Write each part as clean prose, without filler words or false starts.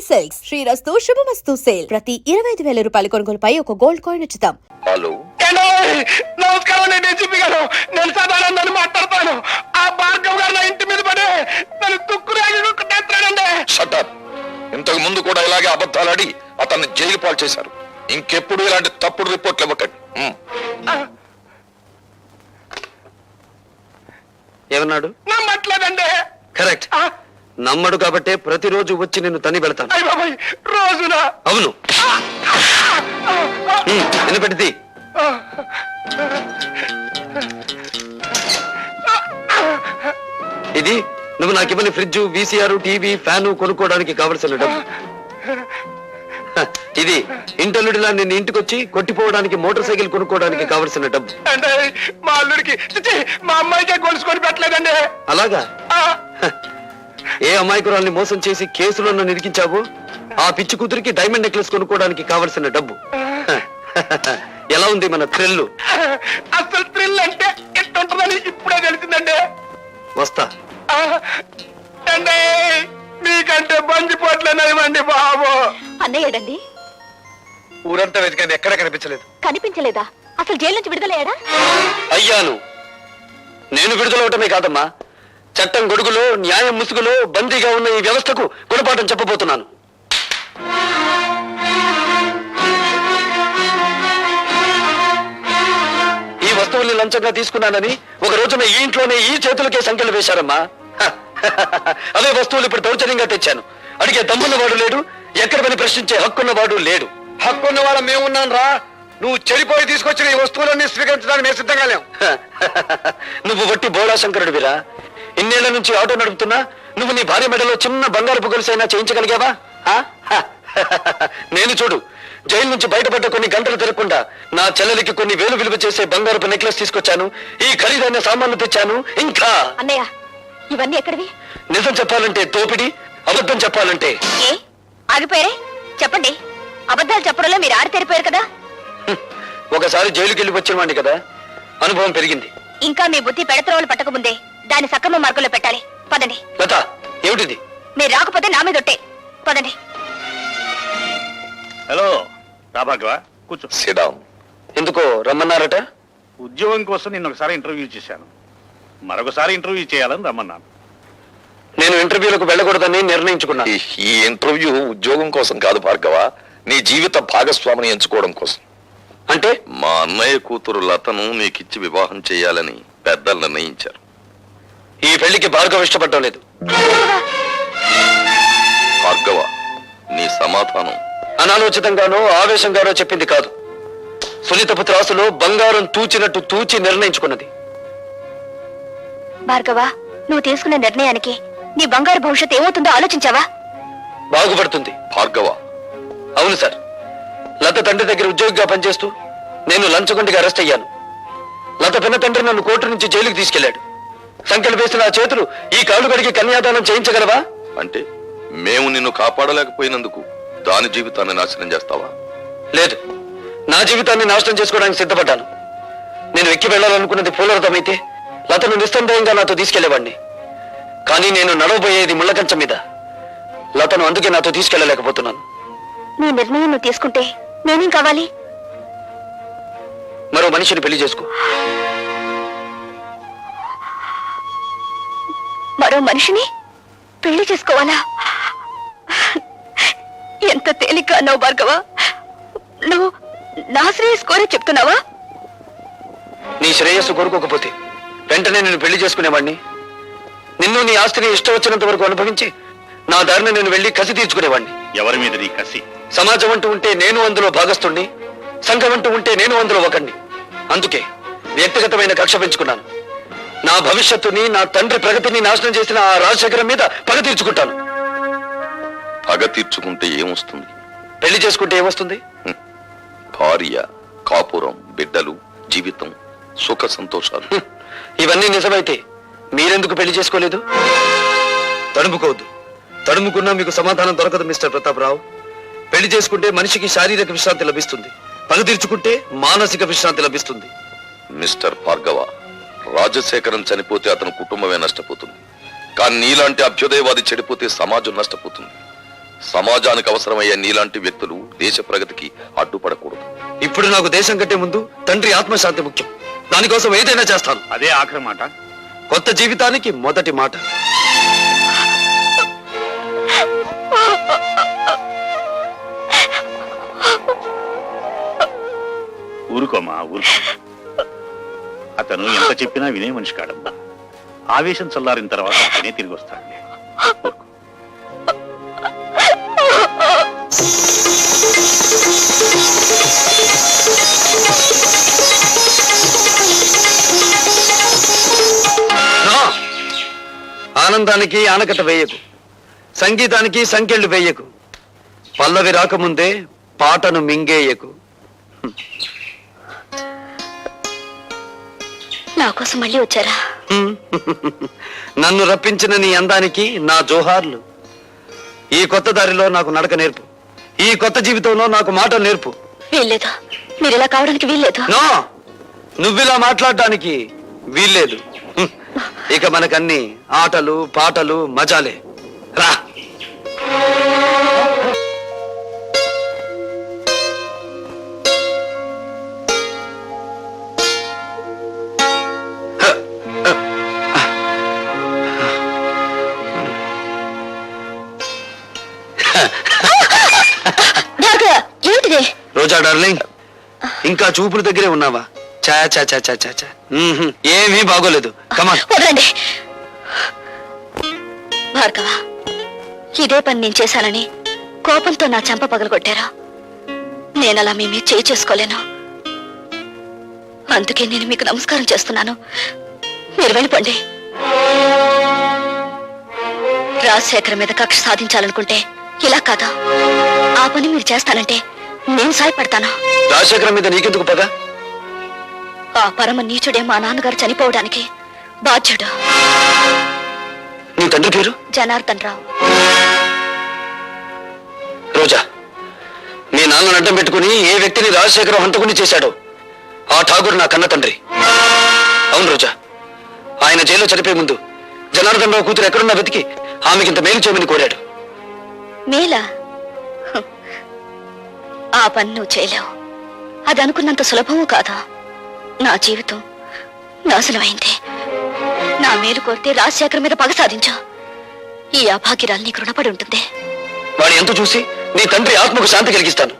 Silks శ్రీరస్తు శుభమస్తు sale ప్రతి 25,000 రూపాయల కొనుగోలుపై ఒక గోల్డ్ కాయిన్ ఉచితం. హలో నమస్కారం, నేను డీజీపీ గారు. నేను సదానందని మాట్లాడతాను. ఆ భార్గవ్ గారు నా ఇంటి మీద పడి నన్ను తుక్కురాగిస్తానండి. షటప్. ఇంతకు ముందు కూడా ఇలాగే అబద్ధాలాడి అతన్ని జైలు పాలు చేశారు. ఇంకెప్పుడు ఇలాంటి తప్పుడు రిపోర్ట్లు ఇవ్వకండి. ఏమన్నాడు? నమ్మట్లేదండి. కరెక్ట్. నమ్మడు కాబట్టే ప్రతిరోజు వచ్చి నిన్ను తని పెడతాను. అయ్య బాబాయ్, రోజున? అవును. వినపెట్టింది. ఇది నువ్వు నాకు ఇవ్వని ఫ్రిడ్జ్, వీసీఆర్, టీవీ, ఫ్యాను కొనుక్కోవడానికి కావలసిన డబ్బు. ఇది ఇంటల్లుడిలా నిన్ను ఇంటికొచ్చి కొట్టిపోవడానికి మోటార్ సైకిల్ కొనుక్కోవడానికి కావలసిన డబ్బు. అంటే మా అల్లుడికి, మా అమ్మాయికే గొలుసుకొని పెట్టలేదండి. అలాగా? ఏ అమాయకురాల్ని మోసం చేసి కేసులో నన్ను ఇరికించావో ఆ పిచ్చి కూతురికి డైమండ్ నెక్లెస్ కొనుక్కోవడానికి కావలసిన డబ్బు. ఎలా ఉంది మన థ్రిల్? అసలు థ్రిల్ అంటే ఎట్టుంటుందని ఇప్పుడే తెలిసిందండి. వస్తా. అంటే మీకంటే బంజిపోట్లేనివ్వండి బాబు. అన్నయ్యడండి. ఊరంతా వెతికండి, ఎక్కడ కనిపించలేదు. కనిపించలేదా? అసలు జైలు నుంచి విడుదలయ్యాడా? అయ్యాను. నేను విడుదలవటమే కాదమ్మా, చట్టం గొడుగులో న్యాయం ముసుగులో బందీగా ఉన్న ఈ వ్యవస్థకు గుణపాఠం చెప్పబోతున్నాను. ఈ వస్తువుల్ని లంచంగా తీసుకున్నానని ఒక రోజున ఈ ఇంట్లోనే ఈ చేతులకే సంఖ్యలు వేశారమ్మా. అవే వస్తువులు ఇప్పుడు దౌర్జన్యంగా తెచ్చాను. అడిగే దమ్మున్నవాడు లేడు, ఎక్కడ పని ప్రశ్నించే హక్కున్నవాడు లేడు. హక్కున్న వాళ్ళ మేమున్నాను రా. నువ్వు చెడిపోయి తీసుకొచ్చిన ఈ వస్తువులన్నీ స్వీకరించడానికి మేము సిద్ధంగా లేవు. నువ్వు వట్టి బోళా శంకరుడివిరా. ఇన్నేళ్ల నుంచి ఆటో నడుపుతున్నా నువ్వు నీ భార్య మెడలో చిన్న బంగారపు గొలుసైనా చేయించగలిగావా? నేను చూడు, జైలు నుంచి బయటపడ్డ కొన్ని గంటలు తిరగకుండా నా చెల్లెలికి కొన్ని వేలు విలువ చేసే బంగారపు నెక్లెస్ తీసుకొచ్చాను, ఈ ఖరీదైన సామాన్లు తెచ్చాను. ఇంకా అన్నయ్య, ఇవన్నీ ఎక్కడివి? నిజం చెప్పాలంటే తోపిడి, అబద్ధం చెప్పాలంటే ఏ ఆగిపోయారే? చెప్పండి. అబద్ధాలు చెప్పడంలో మీరు ఆడితేరిపోయారు కదా. ఒకసారి జైలుకి వెళ్ళి వచ్చిన వాడిని కదా, అనుభవం పెరిగింది. ఇంకా మీ బుద్ధి పెడత్రోలు పట్టకముందే దాన్ని సక్రమ మార్గంలో పెట్టాలి. పదండి. లత, ఏమిటిది? మీరు రాకపోతే నా మీద ఒట్టే. పదండి. హలో రాభాగవ, కూర్చో. సిడాం. ఎందుకో రమ్మన్నారట? ఉద్యోగం కోసం నిన్న ఒకసారి ఇంటర్వ్యూ చేశాను, మరొకసారి ఇంటర్వ్యూ చేయాలని రమ్మన్నాను. నేను ఇంటర్వ్యూలకు వెళ్ళకూడదని నిర్ణయించుకున్నాను. ఈ ఇంటర్వ్యూ ఉద్యోగం కోసం కాదు భార్గవ, నీ జీవిత భాగస్వామిని ఎంచుకోవడం కోసం. అంటే మా అన్నయ్య కూతురు లతను నీకిచ్చి వివాహం చేయాలని పెద్దలు నిర్ణయించారు. ఈ పెళ్లికి భార్గవ ఇష్టపడటం లేదు. భార్గవ, నీ సమాధానం అనాలోచితంగానో ఆవేశంగానో చెప్పింది కాదు. సునీతపు త్రాసులో బంగారం తూచినట్టు తూచి నిర్ణయించుకున్నది. భార్గవ, నువ్వు తీసుకున్న నిర్ణయానికి నీ బంగారు భవిష్యత్తు ఏమవుతుందో ఆలోచించావా? బాగుపడుతుంది. భార్గవ, అవును సార్, లత తండ్రి దగ్గర ఉద్యోగిగా పనిచేస్తూ నేను లంచగొండిగా అరెస్ట్ అయ్యాను. లత పిన్న తండ్రి నన్ను కోర్టు నుంచి జైలుకి తీసుకెళ్లాడు. సంఖ్యలు వేసిన ఆ చేతులు ఈ కాళ్ళు గడికి కన్యాదానం చేయించగలవా? అంటే మేము నిన్ను కాపాడలేకపోయినందుకు దాని జీవితాన్ని నాశనం చేస్తావా? లేదు, నా జీవితాన్ని నాశనం చేసుకోవడానికి సిద్ధపడ్డాను. నేను ఎక్కి వెళ్లాలనుకున్నది పూలరథమైతే లతను నిస్సందేహంగా నాతో తీసుకెళ్లేవాడిని. కానీ నేను నడవబోయేది ముళ్ళకంచం మీద. లతను అందుకే నాతో తీసుకెళ్లలేకపోతున్నాను. నీ నిర్ణయం నువ్వు తీసుకుంటే నేనేం కావాలి? మరో మనిషిని పెళ్లి చేసుకో. మరో మనిషిని పెళ్లి చేసుకోవాలా? ఎంత తేలిక అన్నావు భార్గవ. నువ్వు నా శ్రేయస్ కోరే చెప్తున్నావా? నీ శ్రేయస్సు కోరుకోకపోతే వెంటనే నేను పెళ్లి చేసుకునేవాడిని. నిన్ను నీ ఆస్తిని ఇష్టం వచ్చినంత వరకు అనుభవించి నా దారిని నేను వెళ్లి కసి తీర్చుకునేవాడిని. ఎవరి మీద నీ కసి? సమాజం అంటూ ఉంటే నేను అందులో భాగస్తుణ్ణి, సంఘం అంటూ ఉంటే నేను అందులో ఒకణ్ణి. అందుకే వ్యక్తిగతమైన కక్ష పెంచుకున్నాను. నా భవిష్యత్తుని, నా తండ్రి ప్రగతిని నాశనం చేసిన ఆ రాజశేఖరం మీద పగ తీర్చుకుంటాను. పగ తీర్చుకుంటే ఏమొస్తుంది? పెళ్లి చేసుకుంటే ఏమొస్తుంది? భార్య, కాపురం, బిడ్డలు, జీవితం, సుఖ సంతోషాలు. ఇవన్నీ నిజమైతే మీరెందుకు పెళ్లి చేసుకోలేదు? తడుముకోవద్దు. తడుముకున్నా మీకు సమాధానం దొరకదు మిస్టర్ ప్రతాపరావు. పెళ్లి చేసుకుంటే మనిషికి శారీరక విశ్రాంతి లభిస్తుంది, పగ తీర్చుకుంటే మానసిక విశ్రాంతి లభిస్తుంది. మిస్టర్ భార్గవ, రాజశేఖరం చనిపోతే అతని కుటుంబమే నష్టపోతుంది. కానీ నీలాంటి అభ్యుదయవాది చెడిపోతే సమాజం నష్టపోతుంది. సమాజానికి అవసరమయ్యే నీలాంటి వ్యక్తులు దేశ ప్రగతికి అడ్డుపడకూడదు. ఇప్పుడు నాకు దేశం కంటే ముందు తండ్రి ఆత్మశాంతి ముఖ్యం. దానికోసం ఏదైనా చేస్తాను. అదే ఆఖరి మాట. కొత్త జీవితానికి మొదటి మాట. ఊరుకోమా, ఊరుకో. అతను ఎంత చెప్పినా వినే మనిషి కాడమ్మా. ఆవేశం చల్లారిన తర్వాత అతనే తిరిగి వస్తాడులే. ఊరుకో. నా ఆనందానికి ఆనకట్ట వేయకు, సంగీతానికి సంకెళ్ళు వేయకు, పల్లవి రాకముందే పాటను మింగేయకు. నా కోసం మళ్ళీ వచ్చారా? నన్ను రప్పించిన నీ అందానికి నా జోహార్లు. ఈ కొత్త దారిలో నాకు నడక నేర్పు. ఈ కొత్త జీవితంలో నాకు మాట నేర్పు. వీల్లేదు, మీరు ఇలా కావడానికి వీల్లేదు. నో, నువ్విలా మాట్లాడడానికి వీల్లేదు. ఇక మనకన్ని ఆటలు పాటలు మజాలే. రా. ఏమిటిది? రోజా డార్లింగ్, ఇంకా చూపుల దగ్గరే ఉన్నావా? చా చా చా చా చా చా. ఏమీ బాగోలేదు. కమాన్. వదలండి భార్గవ, ఇదే పని నేను చేశానని కోపంతో నా చెంప పగలగొట్టారా? నేనలా మీ మీద చేయి చేసుకోలేను. అందుకే నేను మీకు నమస్కారం చేస్తున్నాను. మీరు వెళ్ళిపోండి. రాజశేఖర్ మీద కక్ష సాధించాలనుకుంటే ఇలా కాదా? ఆ పని మీరు చేస్తానంటే నేను సాయపడతాను. రాజశేఖరం మీద నీకెందుకు పగ? ఆ పరమ నీచుడే మా నాన్నగారు చనిపోవడానికి బాధ్యుడు. నీ తండ్రి పేరు? జనార్దన్ రావు. రోజా, మీ నాన్నను అడ్డం పెట్టుకుని ఏ వ్యక్తిని రాజశేఖరం హంతకుని చేశాడో ఆ ఠాగూర్ నా కన్న తండ్రి. అవును రోజా, ఆయన జైల్లో చనిపోయే ముందు జనార్దన్ రావు కూతురు ఎక్కడున్నా వెతికి ఆమెకింత మేలు చేయమని కోరాడు. మేలా? ఆ పని నువ్వు చేయలేవు. అది అనుకున్నంత సులభము కాదా? నా జీవితం నాశనమైంది. నా మేలు కోరితే రాజశేఖర్ మీద పగ సాధించా. ఈ అభాగ్యరాలు నీకు రుణపడి ఉంటుంది. వాడి ఎంత చూసి నీ తండ్రి ఆత్మకు శాంతి కలిగిస్తాను.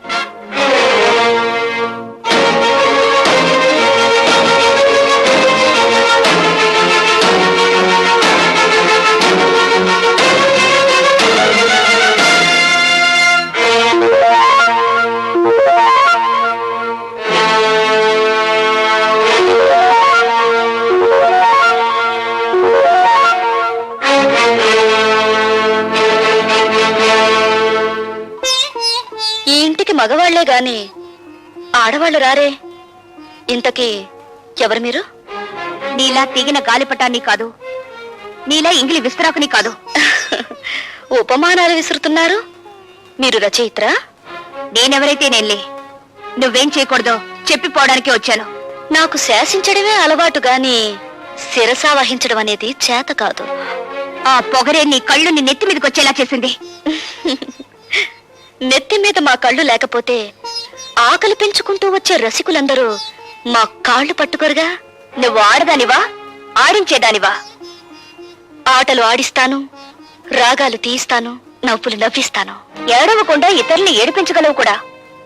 ఈ ఇంటికి మగవాళ్లే గాని ఆడవాళ్లు రారే. ఇంతకీ ఎవరు మీరు? నీలా తెగిన గాలిపటాన్ని కాదు, నీలా ఇంగిలి విస్తరాకుని కాదు. ఉపమానాలు విసురుతున్నారు. మీరు రచయిత్రా? నేనెవరైతే నేనులే. నువ్వేం చేయకూడదో చెప్పిపోవడానికి వచ్చాను. నాకు శాసించడమే అలవాటు గాని శిరసా వహించడం అనేది చేత కాదు. ఆ పొగరే నీ కళ్ళు నీ నెత్తి మీదకి వచ్చేలా చేసింది. నెత్తి మీద మా కళ్ళు లేకపోతే ఆకలి పెంచుకుంటూ వచ్చే రసికులందరూ మా కాళ్ళు పట్టుకోరుగా. నువ్వు ఆడదానివా, ఆడించేదానివా? ఆటలు ఆడిస్తాను, రాగాలు తీయిస్తాను, నవ్వులు నవ్విస్తాను. ఏడవకుండా ఇతరుల్ని ఏడిపించగలవు కూడా.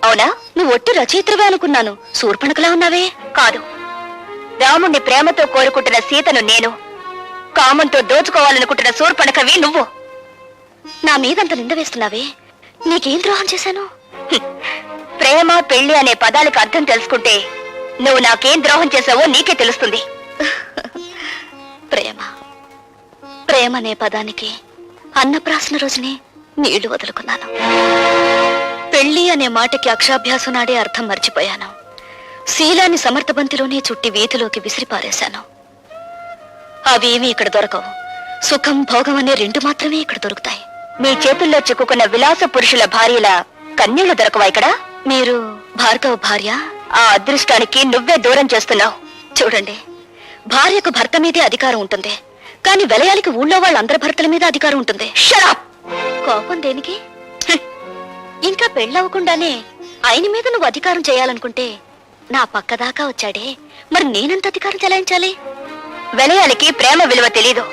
అవునా? నువ్వు ఒట్టి రచయిత్రవే అనుకున్నాను. శూర్పణఖలా ఉన్నావే. కాదు, రాముణ్ణి ప్రేమతో కోరుకుంటున్న సీతను నేను, కామంతో దోచుకోవాలనుకుంటున్న శూర్పణఖవి నువ్వు. నా మీదంత నింద వేస్తున్నావే. నీకేం ద్రోహం చేశాను? ప్రేమ పెళ్లి అనే పదాలకు అర్థం తెలుసుకుంటే నువ్వు నాకేం ద్రోహం చేశావో నీకే తెలుస్తుంది. ప్రేమ ప్రేమ అనే పదానికి అన్నప్రాసన రోజునే నీళ్లు వదులుకున్నాను. పెళ్లి అనే మాటకి అక్షాభ్యాసం నాడే అర్థం మర్చిపోయాను. శీలాన్ని సమర్థబంతిలోనే చుట్టి వీధిలోకి విసిరిపారేశాను. అవేమీ ఇక్కడ దొరకవు. సుఖం భోగం అనే రెండు మాత్రమే ఇక్కడ దొరుకుతాయి. మీ చేతుల్లో చిక్కుకున్న విలాస పురుషుల భార్యల కన్నీళ్లు దొరకవా ఇక్కడ? మీరు భార్గవ భార్య? ఆ అదృష్టానికి నువ్వే దూరం చేస్తున్నావు. చూడండి, భార్యకు భర్త మీదే అధికారం ఉంటుంది, కానీ విలయానికి ఊళ్ళో వాళ్ళందరి భర్తల మీద అధికారం ఉంటుంది. Shut up! కోపం దేనికి? ఇంకా పెళ్ళవకుండానే ఆయన మీద నువ్వు అధికారం చేయాలనుకుంటే నా పక్క దాకా వచ్చాడే, మరి నేనెంత అధికారం చెలాయించాలి? వినయానికి ప్రేమ విలువ తెలీదు.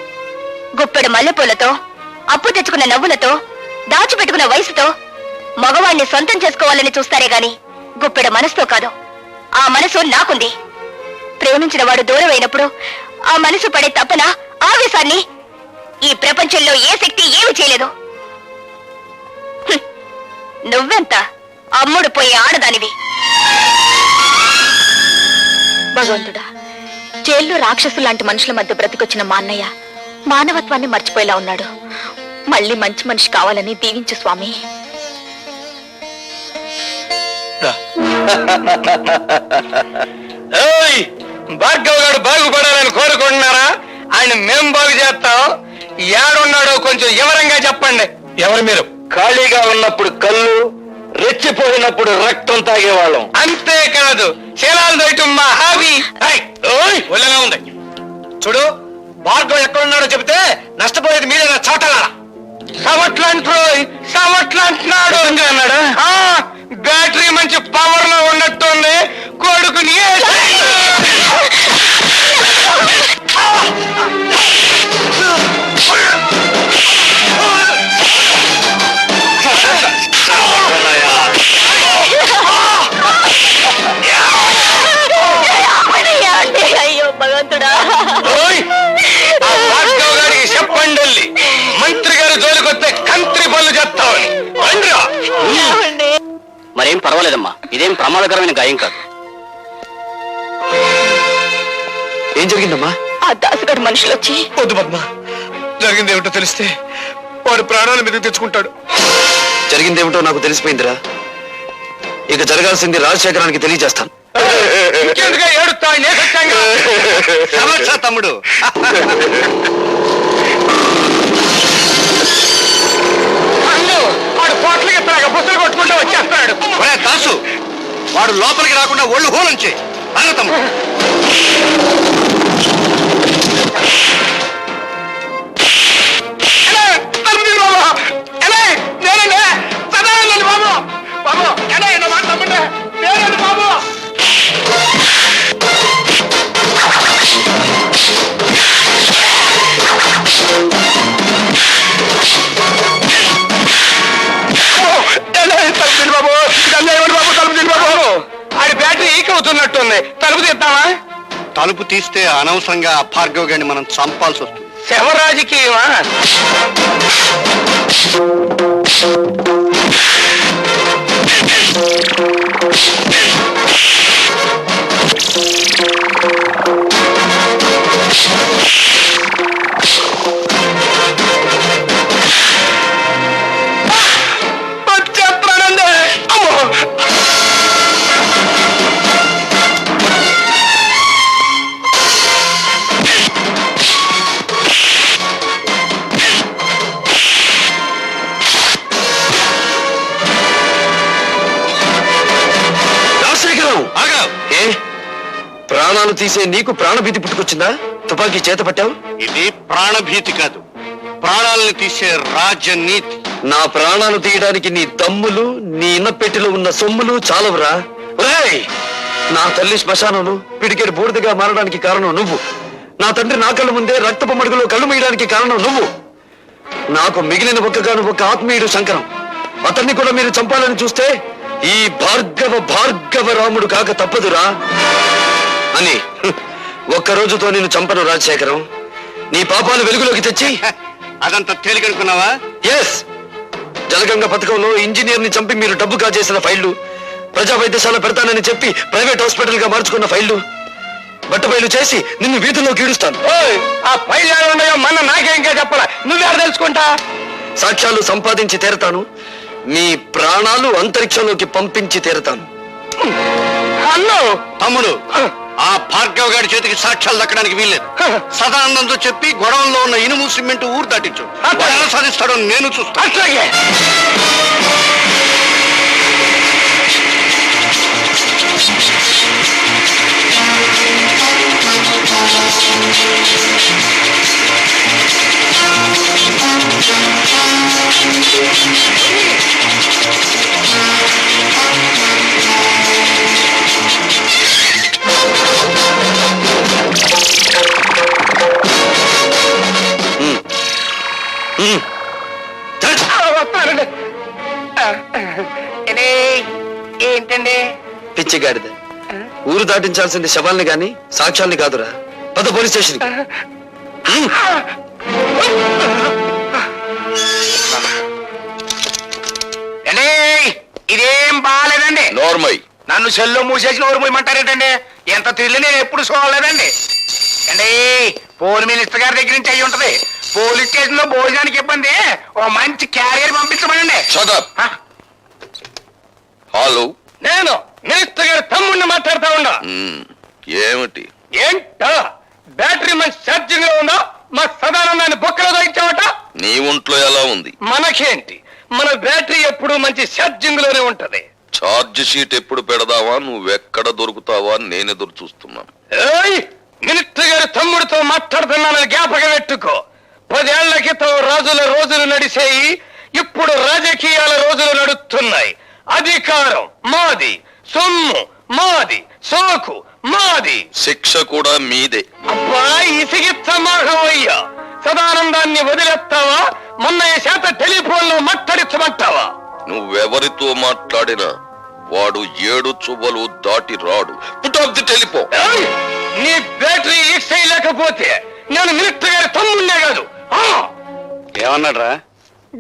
గుప్పెడు మల్లెపూలతో, అప్పు తెచ్చుకున్న నవ్వులతో, దాచిపెట్టుకున్న వయసుతో మగవాణ్ణి సొంతం చేసుకోవాలని చూస్తారే గాని గుప్పెడు మనసుతో కాదు. ఆ మనసు నాకుంది. ప్రేమించిన వాడు దూరం అయినప్పుడు ఆ మనసు పడే తపన, ఆవేశాన్ని ఈ ప్రపంచంలో ఏ శక్తి ఏమి చేయలేదు. నువ్వెంత అమ్ముడు పోయే ఆడదానివి. భగవంతుడా, జైల్లో రాక్షసు లాంటి మనుషుల మధ్య బ్రతికొచ్చిన మా అన్నయ్య మానవత్వాన్ని మర్చిపోయేలా ఉన్నాడు. మళ్ళీ మంచి మనిషి కావాలని దీవించు స్వామి. భార్గవ్ గారు బాగుపడాలని కోరుకుంటున్నారా? ఆయన మేం బాగు చేస్తాం. ఏడున్నాడో కొంచెం వివరంగా చెప్పండి. ఎవరు మీరు? ఖాళీగా ఉన్నప్పుడు కళ్ళు, రెచ్చిపోయినప్పుడు రక్తం తాగేవాళ్ళం. అంతేకాదు శీలాలు దయటం మా హాబీ. ఒళ్ళగా ఉంది. చూడు, భార్గవ్ ఎక్కడున్నాడో చెబితే నష్టపోయేది మీరేనా చోటలా? సమట్లంటున్నాడు అన్నాడా? బ్యాటరీ మంచి పవర్ లో ఉన్నట్టుంది. కొడుకుని అయ్యో భగవంతుడా, భార్గవ్ గారికి చెప్పండి, మంత్రి గారు జోలికొస్తే కంత్రి పనులు చెప్తామని. మరేం పర్వాలేదమ్మా, ఇదేం ప్రమాదకరమైన గాయం కాదు. ఏం జరిగిందమ్మా? ఆ దాసుగడు మనుషులు వచ్చి వద్దు పద్మ, జరిగింది ఏమిటో తెలిస్తే వాడు ప్రాణాల మీద తెచ్చుకుంటాడు. జరిగిందేమిటో నాకు తెలిసిపోయిందిరా. ఇక జరగాల్సింది రాజశేఖరానికి తెలియజేస్తాను. ఇంకెందుగా ఏడుస్తా? సమస్య తమ్ముడు. వాడు పోట్లకి ఇస్తాగా బుసలు కొట్టుకుంటూ వచ్చేస్తాడు. దాసు, వాడు లోపలికి రాకుండా ఒళ్ళు హోలంచే తమ్ముడు. ఆడి బ్యాటరీ ఈక్ అవుతున్నట్టుంది. తలుపు తీద్దామా? తలుపు తీస్తే అనవసరంగా భార్గవ్ గారిని మనం చంపాల్సి వస్తుంది. శవ రాజకీయమా? ప్రాణాలు తీసే నీకు ప్రాణభీతి పుట్టుకొచ్చిందా? తుపాకీ చేత పట్టావు. ఇది ప్రాణభీతి కాదు, ప్రాణాలను తీసే రాజనీతి. నా ప్రాణాలు తీయడానికి నీ దమ్ములు, నీ ఇన్నపెట్టిలో ఉన్న సొమ్ములు చాలవురా. ఒరేయ్, నా తల్లి శ్మశానంలో పిడికెడు బూడిదగా మారడానికి కారణం నువ్వు. నా తండ్రి నా కళ్ళ ముందే రక్తపు మడుగులో కళ్ళు మూయడానికి కారణం నువ్వు. నాకు మిగిలిన ఒక్కగాను ఒక ఆత్మీయుడు శంకరం. అతన్ని కూడా మీరు చంపాలని చూస్తే ఈ భార్గవ రాముడు కాక తప్పదురా అని ఒక్క రోజుతో నేను చంపను రాజశేఖరం. నీ పాపాలు వెలుగులోకి తెచ్చి అదంతా తేలికనుకున్నావా? ఎస్, జలగంగ పథకంలో ఇంజనీర్ ని చంపి మీరు డబ్బు కాజేసిన ఫైళ్లు, ప్రజా వైద్యశాల పెడతానని చెప్పి ప్రైవేట్ హాస్పిటల్ గా మార్చుకున్న ఫైళ్లు, బట్టబయలు చేసి నిన్ను వీధుల్లో కీడుస్తాను. ఆ ఫైల్ ఉన్నాయో మన నాకేంకా చెప్పాలా? నువ్వెక్కడ తెలుసుకుంటా? సాక్ష్యాలు సంపాదించి తీరతాను. మీ ప్రాణాలు అంతరిక్షంలోకి పంపించి తీరతాను. అన్నో తమ్ముడు, ఆ భార్గవ్ గారి చేతికి సాక్ష్యాలు దక్కడానికి వీల్లేదు. సదానందంతో చెప్పి గొడవల్లో ఉన్న ఇనుము సిమెంట్ ఊరు దాటించు. ఎలా సాధిస్తాడో నేను చూస్తాను. అట్లాగే. ఏంటండి? పిచ్చిగాడిద. ఊరు దాటించాల్సింది శవాల్ని గాని సాక్ష్యాల్ని కాదురా. పద పోలీస్ స్టేషన్. ఇదేం బాగాలేదండి. నోర్మై. నన్ను సెల్లో మూసేసి నోరు పోయమంటారేటండి? ఎంత తిరిగి నేను ఎప్పుడు చూడలేదండి. అండి పోలీస్ మినిస్టర్ గారి దగ్గర నుంచి అయ్యి ఉంటది. పోలీస్ స్టేషన్ లో భోజనానికి ఇబ్బంది, ఓ మంచి క్యారియర్ పంపించమనండి. Shut up. హలో, నేను మినిస్టర్ గారి తమ్ముడిని మాట్లాడుతా ఉన్నా. ఏమిటి? ఏంటో బ్యాటరీ మంచి ఛార్జింగ్ లో ఉందా? మా సదానందాన్ని బొక్కలో దొరికించావట. నీ ఒంట్లో ఎలా ఉంది? మనకేంటి, మన బ్యాటరీ ఎప్పుడు మంచి ఛార్జింగ్ లోనే ఉంటది. ఛార్జ్ షీట్ ఎప్పుడు పెడదావా, నువ్వెక్కడ దొరుకుతావా అని నేను ఎదురు చూస్తున్నాను. ఏయ్, మినిస్టర్ గారి తమ్ముడితో మాట్లాడుతున్నానని జ్ఞాపకం పెట్టుకో. 10 ఏళ్ల క్రితం రాజుల రోజులు నడిసేయి, ఇప్పుడు రాజకీయాల రోజులు నడుస్తున్నాయి. అధికారం మాది, సొమ్ము మాది, సోకు మాది. శిక్ష కూడా మీదే. అబ్బా ఇసిగిచ్చమాహయ్యా, సదానందాన్ని వదిలేస్తావా? మొన్న చేత టెలిఫోన్ లో మాట్లాడించమంటావా? నువ్వెవరితో మాట్లాడినా వాడు 7 చువ్వలు దాటి రాడు. Put off the telephone. ఏయ్, నీ బ్యాటరీ ఈక్స్ లేకపోతే నేను మినిస్టర్ గారి తమ్ముడినే కాదు. ఏమన్నాడ్రా?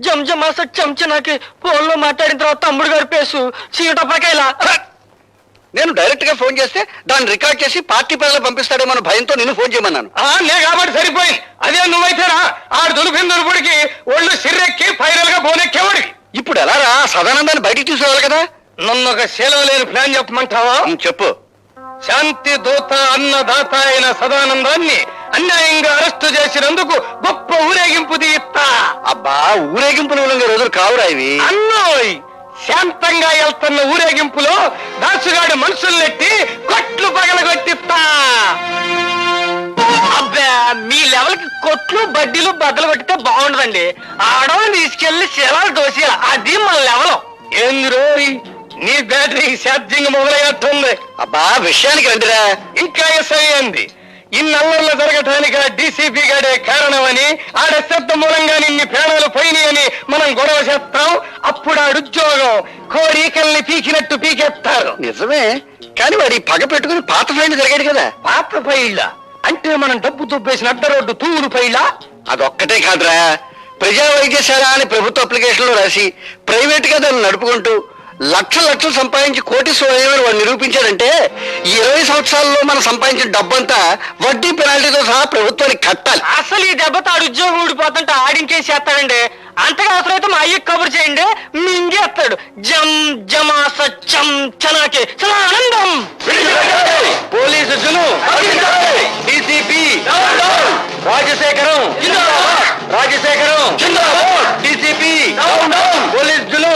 జంజమాస చెంచనాకి ఫోన్ లో మాట్లాడిన తర్వాత తమ్ముడు గారి పేసు చీటపకాయలా. నేను డైరెక్ట్ గా ఫోన్ చేస్తే దాన్ని రికార్డ్ చేసి పార్టీ ప్రజలు పంపిస్తాడేమో భయంతో నిన్ను ఫోన్ చేయమన్నాను. నే కాబట్టి సరిపోయింది. అదే నువ్వైతేరా ఆడు దులిపిన దులుపుడికి ఒళ్ళు సిర్రెక్కి ఫైనల్ గా బోనెక్కేవాడికి. ఇప్పుడు ఎలా రా? సదానందాన్ని బయటికి తీసుకురావాలి కదా. నన్ను ఒక సెలవు లేని ప్లాన్ చెప్పమంటావా? చెప్పు. శాంతి దూత అన్నదాత అయిన సదానందాన్ని అన్యాయంగా అరెస్టు చేసినందుకు గొప్ప ఊరేగింపు తీస్తా. అబ్బా, ఊరేగింపులు రోజులు కావురా ఇవి. అన్నోయ్, శాంతంగా వెళ్తున్న ఊరేగింపులో దాసుగాడి మనుషుల్నెట్టి కొట్లు పగలగొట్టిస్తా. అబ్బా, మీ లెవెల్ కి కొట్లు బడ్డీలు బద్దలు కొట్టితే బాగుండదండి. ఆడవాళ్ళని తీసుకెళ్లి శిలాలు దోసి, అది మన లెవెల్. ఏంది రోయ్, నీ బ్యాటరీ ఛార్జింగ్ మొదలయ్యట్టుంది. అబ్బా, విషయానికి రండిరా. ఇంకా ఎస్ఐ అయింది. ఇన్నల్లర్లు జరగటానికి ఆ డీసీపీ గాడే కారణమని, ఆడ శబ్ద మూలంగా నిన్ని ప్రాణాలు పోయినాయని మనం గొడవ చేస్తాం. అప్పుడు ఆడుద్యోగం కోడికల్ని పీకినట్టు పీకేస్తారు. నిజమే, కానీ వాడి పగ పెట్టుకుని పాత ఫ్రెండ్ జరిగాడు కదా. పాత పైళ్ళ అంటే మనం డబ్బు దుబ్బేసిన అడ్డ రోడ్డు తూరు పైళ్ళ. అదొక్కటే కాదురా, ప్రజా వైద్యశాల అని ప్రభుత్వ అప్లికేషన్లో రాసి ప్రైవేట్ గా దాన్ని నడుపుకుంటూ లక్షలు సంపాదించి కోటీశ్వరుడు వాడు నిరూపించాడంటే 20 సంవత్సరాల్లో మనం సంపాదించిన డబ్బంతా వడ్డీ పెనాల్టీతో సహా ప్రభుత్వానికి కట్టాలి. అసలు ఈ దెబ్బతో ఆడు ఉద్యోగం ఊడిపోతుంటే ఆడింకేసి చేస్తాడండి. అంతగా అవసరమైతే మా అయ్యకి కబురు చేయండి, మింగేస్తాడు. జం జమాస చం చనాకి ఆనందం. పోలీసు జును, DCP Rajasekharam, Rajasekharam, DCP police జును.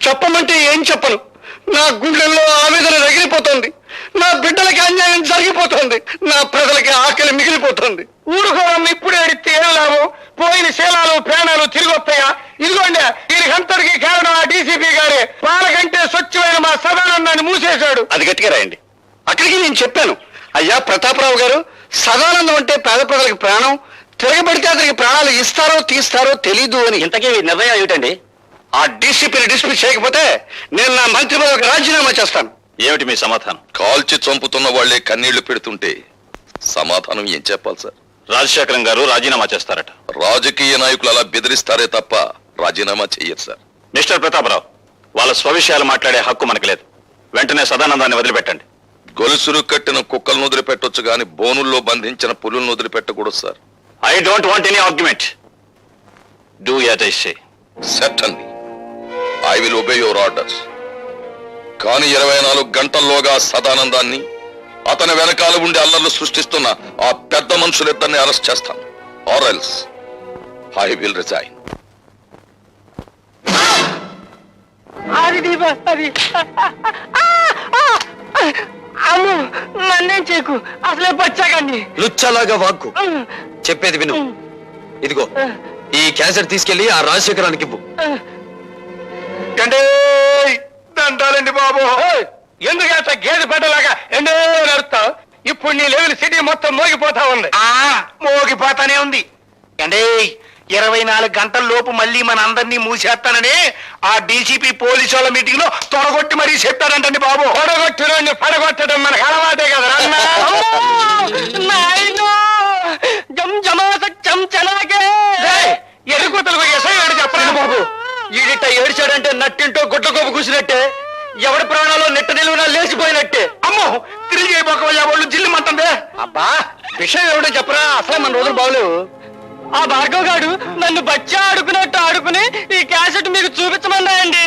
చెప్పమంటే ఏం చెప్పను. నా గుండెల్లో ఆవేదన రగిలిపోతుంది. నా బిడ్డలకి అన్యాయం జరిగిపోతుంది. నా ప్రజలకి ఆకలి మిగిలిపోతుంది. ఊరుకోవడం ఇప్పుడు ఏడితే ఏం లాభం? పోయిన శీలాలు ప్రాణాలు తిరిగి వస్తాయా? ఇదిగోండి, దీనికంతటికి కారణం ఆ డీసీపీ గారే. పాలకంటే స్వచ్ఛమైన మా సదానందాన్ని మూసేశాడు. అది గట్టిగా రాయండి. అక్కడికి నేను చెప్పాను, అయ్యా ప్రతాపరావు గారు, సదానందం అంటే పేద ప్రజలకు ప్రాణం, తిరగబడితే అతనికి ప్రాణాలు ఇస్తారో తీస్తారో తెలీదు అని. ఇంతకీ నిర్ణయం ఏమిటండి? ఆ డీసీపీని డిస్మిస్ చేయకపోతే నేను నా మంత్రి పదవికి రాజీనామా చేస్తాను. ఏమిటి మీ సమాధానం? కాల్చి చంపుతున్న వాళ్లే కన్నీళ్లు పెడుతుంటే సమాధానం ఏం చెప్పాలి సార్? రాజశేఖరం గారు రాజీనామా చేస్తారట. రాజకీయ నాయకులు అలా బెదిరిస్తారే తప్ప రాజీనామా చెయ్యరు సార్. మిస్టర్ ప్రతాపరావు, వాళ్ళ స్వవిషయాలు మాట్లాడే హక్కు మనకు లేదు. వెంటనే సదానందాన్ని వదిలిపెట్టండి. గొలుసులు కట్టిన కుక్కలను వదిలిపెట్టొచ్చు గాని బోనుల్లో బంధించిన పులులను వదిలిపెట్టకూడదు sir. I don't want any argument. Do as I say. Certainly. I will obey your orders. కానీ 24 గంటల్లోగా సదానందాన్ని, అతని వెనకాల ఉండి అల్లర్లు సృష్టిస్తున్న ఆ పెద్ద మనుషులిద్దరిని అరెస్ట్ చేస్తాను. Or else I will resign. అది దీప అది అమ్ము నన్నేం చేయకు అసలే బచ్చాకండి లుచ్చలాగా వాక్కు చెప్పేది విను. ఇదిగో ఈ క్యాసెట్ తీసుకెళ్లి ఆ రాజశేఖరానికి ఇవ్వు. దండాలండి బాబు. ఎందుకంత గేదె పెట్టలాగా ఎండో నడుస్తావు? ఇప్పుడు నీ లెవెల్ సిటీ మొత్తం మోగిపోతా ఉంది. మోగిపోతానే ఉంది అంటే 24 గంటల లోపు మళ్ళీ మన అందరినీ మూసేస్తానని ఆ డీసీపీ పోలీసు వాళ్ళ మీటింగ్ లో తొడగొట్టి మరీ చెప్పారంటండి బాబు. తొడగొట్టిన పడగొట్టడం మనకు అలవాటే కదా. ఎరుగుతలు చెప్పండి బాబు. ఈడిట ఏడ్చాడంటే నట్టింటో గుడ్ల గోపు కూసినట్టే, ఎవడి ప్రాణాలు నెట్ట నిలువునా లేచిపోయినట్టే. అమ్మో తిరిగి అయిపోకవయ్యా వాళ్ళు జిల్లుమంటుందే. అబ్బా విషయం ఏమిటో చెప్పరా, అసలే మన రోజులు బాగలేవు. ఆ భార్గవ్ గారు నన్ను బచ్చా ఆడుకున్నట్టు ఆడుకుని ఈ క్యాసెట్ మీకు చూపించమన్నాయండి.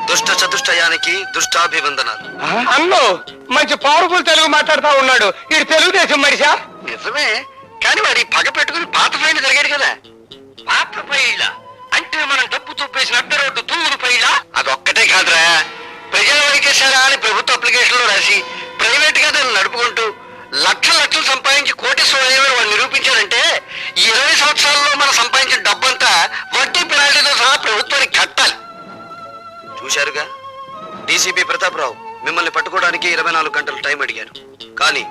దుష్ట చతుష్టయానికి దుష్టాభివందనాలు. అన్నో మంచి పవర్ఫుల్ తెలుగు మాట్లాడుతా ఉన్నాడు. ఇది తెలుగుదేశం మనిషా? నిజమే, కానీ మరి పగ పెట్టుకుని పాత ఫైల్ జరిగాడు కదా. పాత పైళ్ళ అంటే మనం డబ్బు చూపేసిన అడ్డ రోడ్డు తూరు పైళ్ళ. అదొక్కటే కాదురా, ప్రజా వైద్యశాల అని ప్రభుత్వ అప్లికేషన్ లో రాసి ప్రైవేట్ గా దాన్ని నడుపుకుంటూ లక్షలు సంపాదించి కోటీశ్వరుడు వాడు నిరూపించాడంటే ఈ 20 సంవత్సరాల్లో మనం సంపాదించిన డబ్బంతా వడ్డీ పెనాల్టీతో సహా ప్రభుత్వానికి కట్టాలి. చూశారుగా, డీసీపీ ప్రతాపరావు మిమ్మల్ని పట్టుకోవడానికి 24 గంటలు టైం అడిగారు. కానీ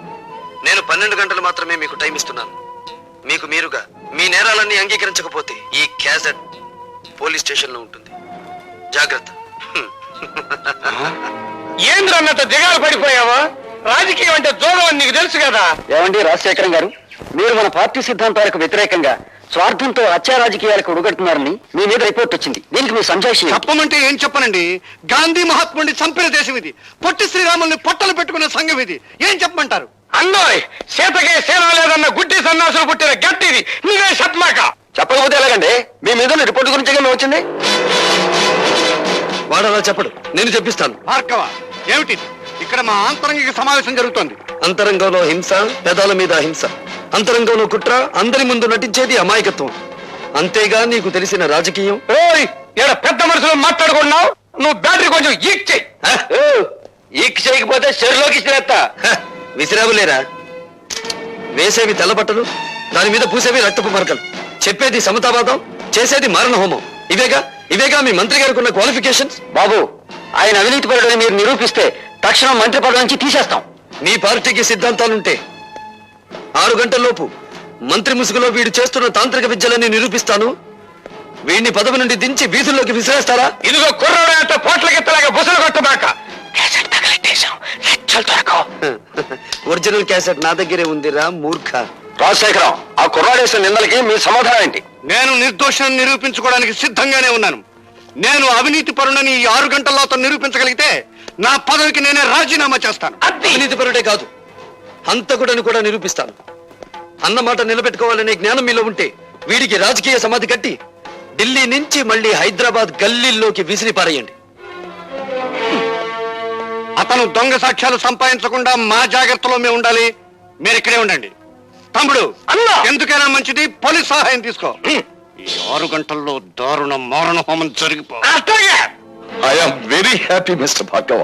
నేను 12 గంటలు మాత్రమే మీకు టైం ఇస్తున్నాను. మీకు మీరుగా మీ నేరాలన్నీ అంగీకరించకపోతే ఈ క్యాసెట్ పోలీస్ స్టేషన్ లో ఉంటుంది. జాగ్రత్త. ఏంద్రన్నంత దిగాలు పడిపోయావా? రాజకీయం అంటే జోగం అని నీకు తెలుసు కదా. ఏమండి రాజశేఖరం గారు, మీరు మన పార్టీ సిద్ధాంతాలకు వ్యతిరేకంగా స్వార్థంతో హత్యా రాజకీయాలకు ఉడగడుతున్నారని మీ మీద రిపోర్ట్ వచ్చింది. దీనికి మీ సంజాయిషి చెప్పమంటే ఏం చెప్పనండి? గాంధీ మహాత్ముడిని చంపిన దేశం ఇది, పొట్టి శ్రీరాముల్ని పొట్టలు పెట్టుకున్న సంఘం ఇది. ఏం చెప్పమంటారు? అన్నోయ్ సీతకే సేవ లేదన్న గుడ్డి సన్నాసులు పుట్టిన గట్టిది నువ్వే చెప్పమాక. చెప్పకపోతే ఎలాగండి? మీ మీద రిపోర్ట్ గురించి మేము వచ్చింది. వాడు అలా చెప్పడు, నేను చెప్పిస్తాను. భార్గవ, ఏమిటి ఇక్కడ మా ఆంతరంగిక సమావేశం జరుగుతోంది? అంతరంగంలో హింస, పెదాల మీద హింస. అంతరంగంలో కుట్ర, అందరి ముందు నటించేది అమాయకత్వం. అంతేగా నీకు తెలిసిన రాజకీయం? ఓయ్ ఈడ పెద్ద మనుషులు మాట్లాడుకున్నావు. నువ్వు బ్యాటరీ కొంచెం ఈక్ చెయ్యి. ఈక్ చేయకపోతే చెరులోకి చేస్తా. విసిరావులేరా? వేసేవి తెల్లబట్టలు, దాని మీద పూసేవి రక్తపు మరకలు. చెప్పేది సమతావాదం, చేసేది మారణ హోమం. ఇవేగా మీ మంత్రి గారికి ఉన్న క్వాలిఫికేషన్స్. బాబు, ఆయన అవినీతి పరుడని మీరు నిరూపిస్తే తక్షణం మంత్రి పదవి నుంచి తీసేస్తాం. మీ పార్టీకి సిద్ధాంతాలుంటే 6 గంటల్లోపు మంత్రి ముసుగులో వీడు చేస్తున్న తాంత్రిక విద్యలని నిరూపిస్తాను. వీడిని పదవి నుండి దించి వీధుల్లోకి విసిరేస్తారా? ఇదిగో కుర్రాడు అంత పోట్లకెత్తలాగా బుసలు కొట్టబాక. క్యాసెట్ తగలెట్టేశాం, లెక్కలు దొరకవు. ఒరిజినల్ క్యాసెట్ నా దగ్గరే ఉందిరా మూర్ఖ. రాజశేఖరం, ఆ కుర్రాడేసిన నిందలకి మీ సమాధానం ఏంటి? నేను నిర్దోషాన్ని నిరూపించుకోవడానికి సిద్ధంగానే ఉన్నాను. నేను అవినీతి పరుడని ఈ 6 గంటల్లో అతను నిరూపించగలిగితే నా పదవికి నేనే రాజీనామా చేస్తాను. అవినీతి పరుడే కాదు, హంతకుడని కూడా నిరూపిస్తాను. అన్నమాట నిలబెట్టుకోవాలనే జ్ఞానం మీలో ఉంటే వీడికి రాజకీయ సమాధి కట్టి ఢిల్లీ నుంచి మళ్ళీ హైదరాబాద్ గల్లీల్లోకి విసిరి పారేయండి. అతను దొంగ సాక్ష్యాలు సంపాదించకుండా మా జాగ్రత్తలో మేము ఉండాలి. మీరు ఇక్కడే ఉండండి. తమ్ముడు, అన్నా! ఎందుకైనా మంచిది పోలీస్ సహాయం తీసుకో. ఈ 6 గంటల్లో దారుణ మారణ హోమం జరిగిపో. అట్లాగే I'm very happy mister Bhargava.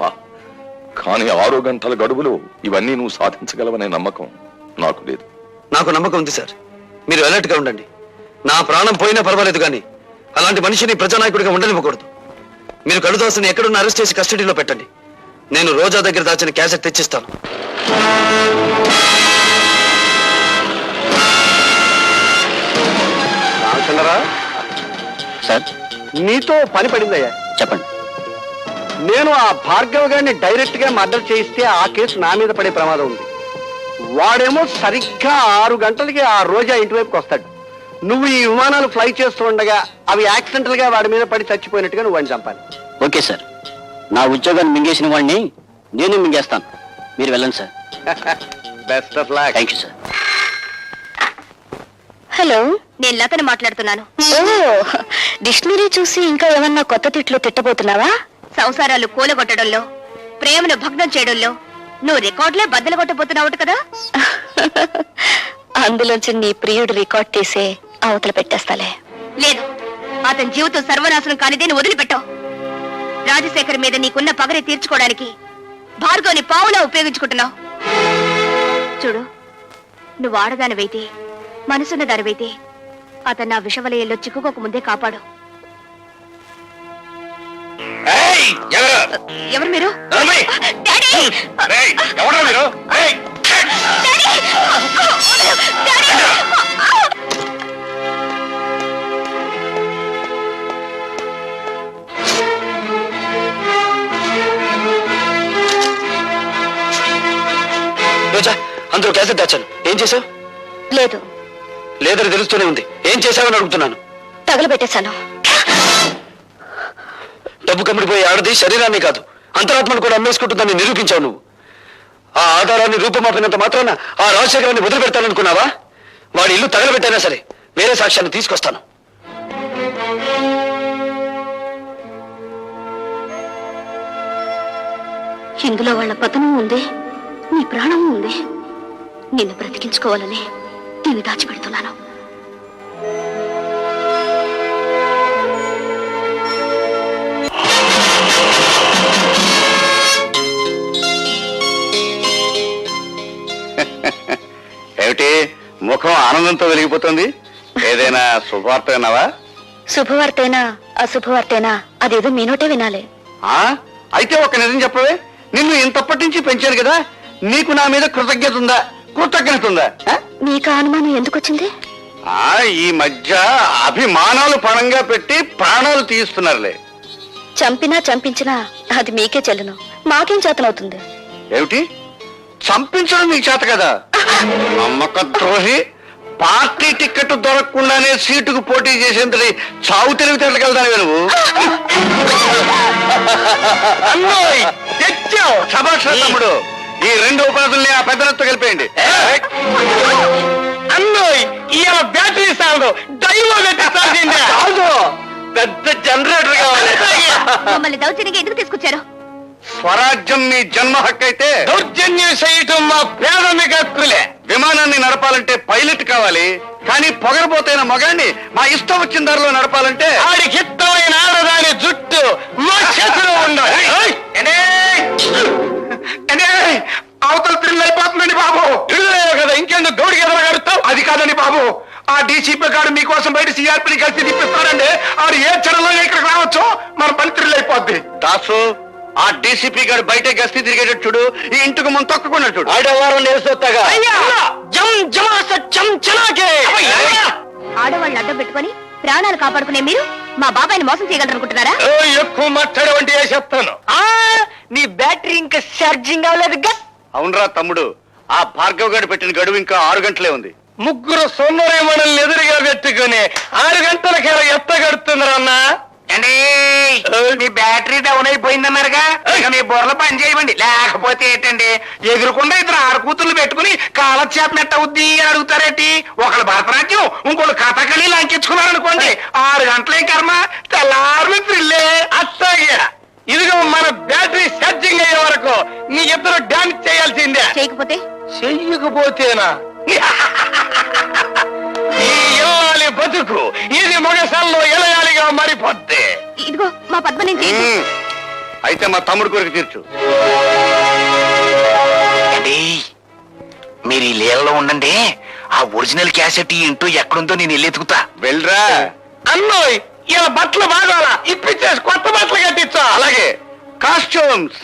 కానీ 6 గంటల గడువులో ఇవన్నీ నువ్వు సాధించగలవనే నమ్మకం నాకు లేదు. నాకు నమ్మకం ఉంది సార్. మీరు అలర్ట్ గా ఉండండి. నా ప్రాణం పోయినా పర్వాలేదు, కానీ అలాంటి మనిషిని ప్రజానాయకుడిగా ఉండనివ్వకూడదు. మీరు కడుదాసుని ఎక్కడున్న అరెస్ట్ చేసి కస్టడీలో పెట్టండి. నేను రోజా దగ్గర దాచిన క్యాసెట్ తెచ్చిస్తాను. సార్, నీతో పని పడిందయ్యా. చెప్పండి. నేను ఆ భార్గవ్ గారిని డైరెక్ట్ గా మర్డర్ చేయిస్తే ఆ కేసు నా మీద పడే ప్రమాదం ఉంది. వాడేమో సరిగ్గా 6 గంటలకి ఆ రోజా ఇంటి వైపుకి వస్తాడు. నువ్వు ఈ విమానాలు ఫ్లై చేస్తూ ఉండగా అవి యాక్సిడెంటల్ గా వాడి మీద పడి చచ్చిపోయినట్టుగా నువ్వు వాడిని చంపాలి. ఓకే సార్, నా ఉద్యోగాన్ని మింగేసిన వాడిని నేను మింగేస్తాను. మీరు వెళ్ళండి sir. Best of luck. Thank you sir. Hello, నేను లతని మాట్లాడుతున్నాను. ఓ, డిక్షనరీ చూసి ఇంకా ఏమన్నా కొత్త తిట్లు తిట్టబోతున్నావా? సంసారాలు కూలగొట్టడంలో, ప్రేమను భగ్నం చేయడంలో నువ్వు రికార్డులే బద్దలు కొట్టబోతున్నావు కదా. అందులోంచి నీ ప్రియుడు రికార్డ్ తీసే అవతల పెట్టేస్తాలే. లేదు, అతని జీవితం సర్వనాశనం కానిదే నువ్వు వదిలిపెట్టావు. రాజశేఖర్ మీద నీకున్న పగని తీర్చుకోవడానికి భార్గవ్ని పావులా ఉపయోగించుకుంటున్నావు. చూడు, నువ్వు ఆడదానివైతే, మనసున్న దానివైతే అతను నా విషవలయంలో చిక్కుకోక ముందే కాపాడు. ఎవరు మీరు? డాడీ! రోజా, అందులో క్యాసెట్ దాచాను. ఏం చేసావు? లేదు, లేదని తెలుస్తూనే ఉంది. ఏం చేశావని అడుగుతున్నాను. తగలబెట్టేశాను. డబ్బు కమ్మిడిపోయే ఆడది శరీరాన్ని కాదు, అంతరాత్మను కూడా అమ్మేసుకుంటుందని నిరూపించావు నువ్వు. ఆ ఆధారాన్ని రూపమాపినంత మాత్రాన ఆ రాజశేఖరాన్ని వదిలిపెడతాననుకున్నావా? వాడి ఇల్లు తగలబెట్టైనా సరే వేరే సాక్ష్యాన్ని తీసుకొస్తాను. ఇందులో వాళ్ళ పతనం ఉంది, నీ ప్రాణం ఉంది. నిన్ను బ్రతికించుకోవాలని దీన్ని దాచిపెడుతున్నాను. ఏమిటి ముఖం ఆనందంతో వెలిగిపోతుంది? ఏదైనా శుభవార్త విన్నావా? శుభవార్తేనా అశుభవార్తేనా అదేదో మీ నోటే వినాలి. అయితే ఒక నిజం చెప్పవే. నిన్ను ఇంతప్పటి నుంచి పెంచాను కదా, నీకు నా మీద కృతజ్ఞత ఉందా? కృతజ్ఞత ఉందా? నీకు అనుమానం ఎందుకు వచ్చింది? ఈ మధ్య అభిమానాలు పణంగా పెట్టి ప్రాణాలు తీయిస్తున్నారులే. చంపినా చంపించినా అది మీకే చెల్లును, మాకేం చేతనవుతుంది? ఏమిటి చంపించడం నీకు చేత కదా? నమ్మక ద్రోహి. పార్టీ టికెట్ దొరకకుండానే సీటుకు పోటీ చేసేంతటి చావు తెలివితేటకెళ్తాను నువ్వు. శభాష్ తమ్ముడు. ఈ 2 ఉపాధుల్ని ఆ పెద్దలతో కలిపేయండి. అన్నోయ్, ఇవాళ బ్యాటరీ సాగు డైవో పెట్టాల్సిందే. పెద్ద జనరేటర్ కావాలి. మమ్మల్ని దౌర్జన్యంగా ఎందుకు తీసుకొచ్చారు? స్వరాజ్యం మీ జన్మ హక్కు అయితే దౌర్జన్యం చేయటం మా ప్రాథమిక హక్కులే. విమానాన్ని నడపాలంటే పైలట్ కావాలి, కానీ పొగరబోతైన మగాన్ని మా ఇష్టం వచ్చిన దారిలో నడపాలంటే ఆడికి ఇష్టమైన ఆడదాని జుట్టు మా చేతిలో ఉండాలి. అవతల థ్రిల్ అయిపోతుందండి బాబు. కదా ఇంకెందుకు గౌడికి ఎదరగడుతావు? అది కాదండి బాబు, ఆ డీసీపీ గారు మీకోసం బయట సిఆర్పీని కలిసి తిప్పిస్తారండి. ఆడు ఏ క్షణంలో ఇక్కడికి రావచ్చో మన పని థ్రిల్ అయిపోద్ది. దాసు, ఆ డీసీపీ గారు బయట గస్తీ తిరిగేటట్టు చూడు, ఈ ఇంటికి ముందు తొక్కకుండా చూడు. ఆడవారం నేర్చుతాగా ఆడవాళ్ళు అడ్డం పెట్టుకొని ప్రాణాలు కాపాడుకునే మీరు మా బాబాయిని మోసం చేయగలరనుకుంటున్నారా? ఎక్కువ మాట్లాడే వంటి చెప్తాను. నీ బ్యాటరీ ఇంకా ఛార్జింగ్ అవ్వలేదు. అవునరా తమ్ముడు, ఆ భార్గవ్ గారు పెట్టిన గడువు ఇంకా 6 గంటలే ఉంది. ముగ్గురు సొమ్మరే మనల్ని ఎదురుగా పెట్టుకుని 6 గంటలకి ఎత్తగడుతున్నారన్నా. మీ బ్యాటరీ డౌన్ అయిపోయిందన్నారుగా, ఇక మీ బుర్రలు పని చేయమండి. లేకపోతే ఏంటండి, ఎదురుకుండా 2 ఆడకూతుర్లు పెట్టుకుని కాలక్షేపం ఎట్ట అవుద్ది అని అడుగుతారేంటి? ఒకళ్ళు భరతనాట్యం, ఇంకోళ్ళు కథకళి లంకించుకున్నారనుకోండి, 6 గంటలే కర్మ, తెల్లారు థ్రిల్లే. అట్లాగే ఇదిగో మన బ్యాటరీ ఛార్జింగ్ అయ్యే వరకు నీ ఇద్దరు డాన్స్ చేయాల్సిందే. చేయకపోతే చెయ్యకపోతేనా ఈ ఇల్లాలి బతుకు ఇది మొగసాల్లో ఇలయాలిగా మారిపోద్ది. ఇదిగో మా పద్మ నుంచి అయితే మా తమ్ముడు కోరిక తీర్చు. మీరు ఈ లీలలో ఉండండి, ఆ ఒరిజినల్ క్యాసెట్ ఇంటూ ఎక్కడుందో నేను వెళ్ళెతుకుతా. వెళ్ళరా అన్నోయ్, ఇలా బట్టలు బాగాలా ఇప్పించేసి కొత్త బట్టలు కట్టించా. అలాగే కాస్ట్యూమ్స్